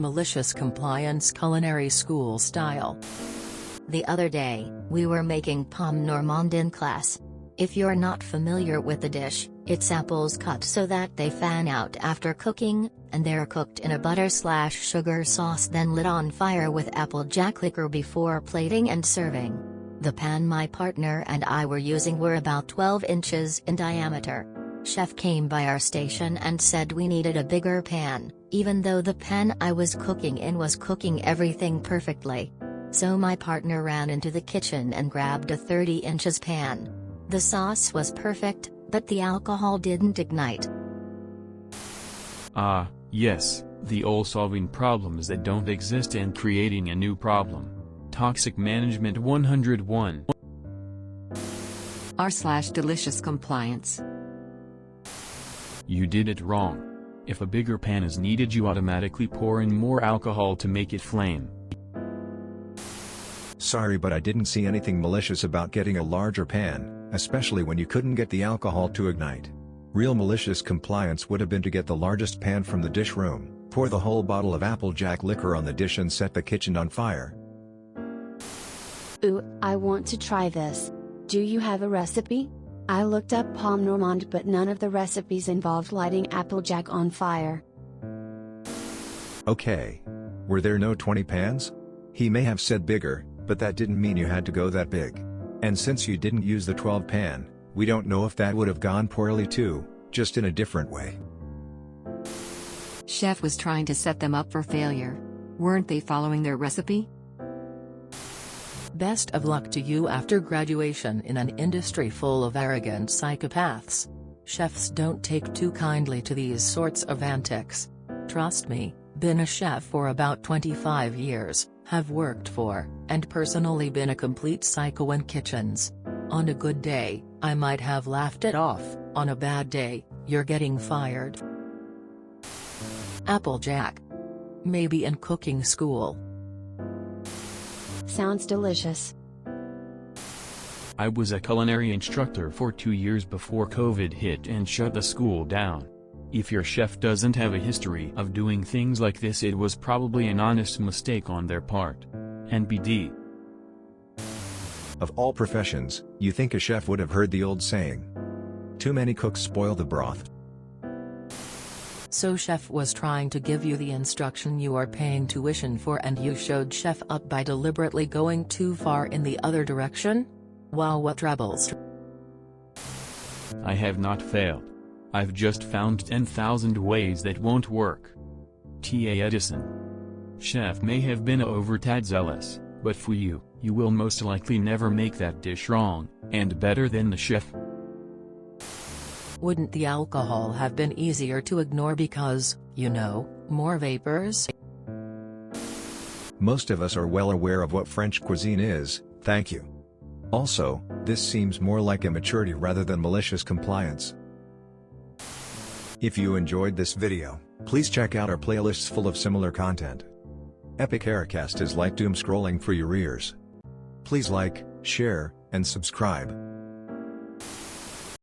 Malicious Compliance Culinary School Style. The other day, we were making pomme normande in class. If you're not familiar with the dish, it's apples cut so that they fan out after cooking, and they're cooked in a butter/sugar sauce then lit on fire with applejack liquor before plating and serving. The pan my partner and I were using were about 12 inches in diameter. Chef came by our station and said we needed a bigger pan, even though the pan I was cooking in was cooking everything perfectly. So my partner ran into the kitchen and grabbed a 30 inches pan. The sauce was perfect, but the alcohol didn't ignite. Ah, yes, the old solving problems that don't exist and creating a new problem. Toxic Management 101. r/DeliciousCompliance. You did it wrong. If a bigger pan is needed, you automatically pour in more alcohol to make it flame. Sorry, but I didn't see anything malicious about getting a larger pan, especially when you couldn't get the alcohol to ignite. Real malicious compliance would have been to get the largest pan from the dish room, pour the whole bottle of applejack liquor on the dish and set the kitchen on fire. Ooh, I want to try this. Do you have a recipe? I looked up pomme normande, but none of the recipes involved lighting applejack on fire. Okay. Were there no 20 pans? He may have said bigger, but that didn't mean you had to go that big. And since you didn't use the 12 pan, we don't know if that would have gone poorly too, just in a different way. Chef was trying to set them up for failure. Weren't they following their recipe? Best of luck to you after graduation in an industry full of arrogant psychopaths. Chefs don't take too kindly to these sorts of antics. Trust me, been a chef for about 25 years, have worked for, and personally been a complete psycho in kitchens. On a good day, I might have laughed it off, on a bad day, you're getting fired. Applejack. Maybe in cooking school. Sounds delicious. I was a culinary instructor for 2 years before COVID hit and shut the school down. If your chef doesn't have a history of doing things like this, it was probably an honest mistake on their part. NBD. Of all professions, you think a chef would have heard the old saying, "Too many cooks spoil the broth." So chef was trying to give you the instruction you are paying tuition for, and you showed chef up by deliberately going too far in the other direction? Wow, what troubles. I have not failed. I've just found 10,000 ways that won't work. T.A. Edison. Chef may have been over-tad zealous, but for you, you will most likely never make that dish wrong, and better than the chef. Wouldn't the alcohol have been easier to ignore because, you know, more vapors? Most of us are well aware of what French cuisine is, thank you. Also, this seems more like immaturity rather than malicious compliance. If you enjoyed this video, please check out our playlists full of similar content. Epic Aircast is like doom scrolling for your ears. Please like, share, and subscribe.